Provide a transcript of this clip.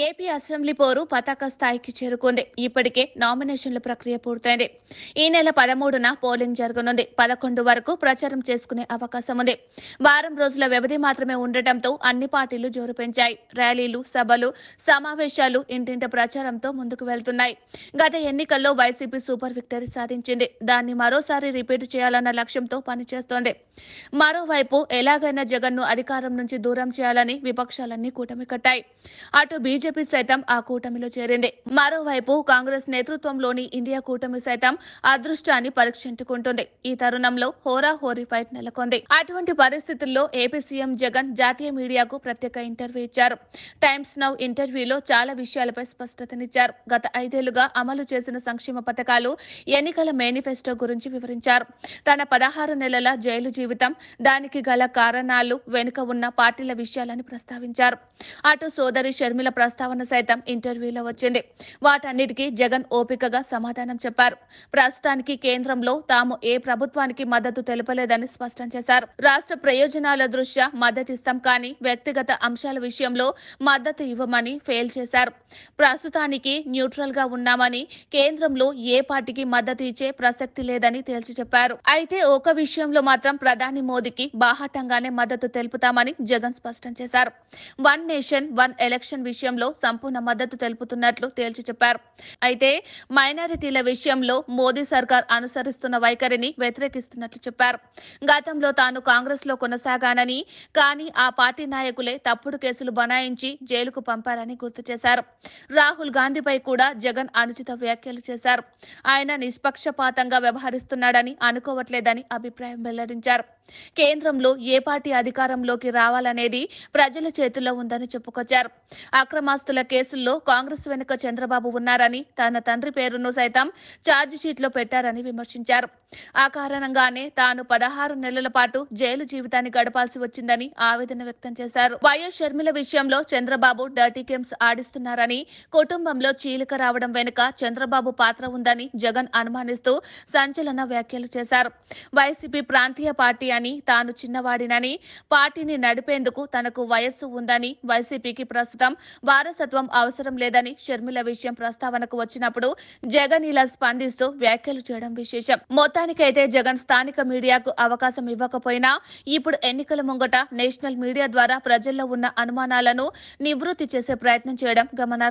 AP assembly పోరు పతాక స్థాయికి చేరుకుంది. ఇప్పటికే నామినేషన్ల ప్రక్రియ పూర్తయింది. ఈ నెల 13న పోలింగ్ జరగనుంది. 11 వరకు ప్రచారం చేసుకునే అవకాశం ఉంది. వారం రోజుల వ్యవధి మాత్రమే ఉండటంతో అన్ని పార్టీలు జోరు పెంచాయి. ర్యాలీలు, సభలు, సమావేశాలు, ఇంటింటి ప్రచారంతో ముందుకు వెళ్తున్నాయి. గత ఎన్నికల్లో వైసీపీ సూపర్ విక్టరీ సాధించింది. దాన్ని మరోసారి రిపీట్ చేయాలన్న లక్ష్యంతో పనిచేస్తోంది. మరోవైపు ఎలాగైనా జగన్ను అధికారం నుంచి దూరం చేయాలని విపక్షాలన్నీ కూటమి కట్టాయి. అటు బీజేపీ సైతం ఆ కూటమిలో చేరింది. మరోవైపు కాంగ్రెస్ నేతృత్వంలోని ఇండియా కూటమి సైతం అదృష్టాన్ని పరీక్షించుకుంటుంది. ఈ తరుణంలో హోరాహోరీ ఫైట్ నెలకొంది. అటువంటి పరిస్థితుల్లో ఏపీ సీఎం జగన్ జాతీయ మీడియాకు ప్రత్యేక ఇంటర్వ్యూ ఇచ్చారు. టైమ్స్ నౌ ఇంటర్వ్యూలో చాలా విషయాలపై స్పష్టతనిచ్చారు. గత 5 ఏళ్లుగా అమలు చేసిన సంక్షేమ పథకాలు, ఎన్నికల మేనిఫెస్టో గురించి వివరించారు. తన 16 నెలల జైలు జీవితం, దానికి గల కారణాలు, వెనుక ఉన్న పార్టీల విషయాలని ప్రస్తావించారు. అటు సోదరి షర్మిల ప్రస్తావన సైతం ఇంటర్వ్యూలో వచ్చింది. వాటన్నిటికీ జగన్ ఓపికగా సమాధానం చెప్పారు. ప్రస్తుతానికి కేంద్రంలో తాము ఏ ప్రభుత్వానికి మద్దతు తెలపలేదని స్పష్టం చేశారు. రాష్ట్ర ప్రయోజనాల దృష్ట్యా మద్దతిస్తాం, కానీ వ్యక్తిగత అంశాల విషయంలో మద్దతు ఇవ్వమని ఫెయిల్ చేశారు. ప్రస్తుతానికి న్యూట్రల్ గా ఉన్నామని, కేంద్రంలో ఏ పార్టీకి మద్దతు ఇచ్చే ప్రసక్తి లేదని తేల్చి చెప్పారు. అయితే ఒక విషయంలో మాత్రం ప్రధాని మోదీకి బాహాటంగానే మద్దతు తెలుపుతామని జగన్ స్పష్టం చేశారు. వన్ నేషన్ వన్ ఎలక్షన్ విషయంలో సంపూర్ణ మద్దతు తెలుపుతున్నట్లు తేల్చి చెప్పారు. అయితే మైనారిటీల విషయంలో మోదీ సర్కార్ అనుసరిస్తున్న వైఖరిని వ్యతిరేకిస్తున్నట్లు చెప్పారు. గతంలో తాను కాంగ్రెస్ లో కొనసాగానని, కానీ ఆ పార్టీ నాయకులే తప్పుడు కేసులు బనాయించి జైలుకు పంపారని గుర్తు చేశారు. రాహుల్ గాంధీపై కూడా జగన్ అనుచిత వ్యాఖ్యలు చేశారు. ఆయన నిష్పక్షపాతంగా వ్యవహరిస్తున్నాడని అనుకోవట్లేదని అభిప్రాయం వెల్లడించారు. కేంద్రంలో ఏ పార్టీ అధికారంలోకి రావాలనేది ప్రజల చేతుల్లో ఉందని చెప్పుకొచ్చారు. అక్రమాస్తుల కేసుల్లో కాంగ్రెస్ వెనుక చంద్రబాబు ఉన్నారని, తన తండ్రి పేరును సైతం ఛార్జ్ షీట్లో పెట్టారని విమర్శించారు. ఆ కారణంగానే తాను 16 నెలల పాటు జైలు జీవితాన్ని గడపాల్సి వచ్చిందని ఆవేదన వ్యక్తం చేశారు. వైఎస్ షర్మిల విషయంలో చంద్రబాబు డర్టీ గేమ్స్ ఆడిస్తున్నారని, కుటుంబంలో చీలిక రావడం వెనుక చంద్రబాబు పాత్ర ఉందని జగన్ అనుమానిస్తూ సంచలన వ్యాఖ్యలు చేశారు. వైసీపీ ప్రాంతీయ పార్టీ అని, తాను చిన్నవాడినని, పార్టీని నడిపేందుకు తనకు వయస్సు ఉందని, వైసీపీకి ప్రస్తుతం వారసత్వం అవసరం లేదని షర్మిల విషయం ప్రస్తావనకు వచ్చినప్పుడు జగన్ ఇలా స్పందిస్తూ వ్యాఖ్యలు చేయడం విశేషం. మొత్తానికైతే జగన్ స్థానిక మీడియాకు అవకాశం ఇవ్వకపోయినా ఇప్పుడు ఎన్నికల ముంగట నేషనల్ మీడియా ద్వారా ప్రజల్లో ఉన్న అనుమానాలను నివృత్తి చేసే ప్రయత్నం చేయడం గమనార్హం.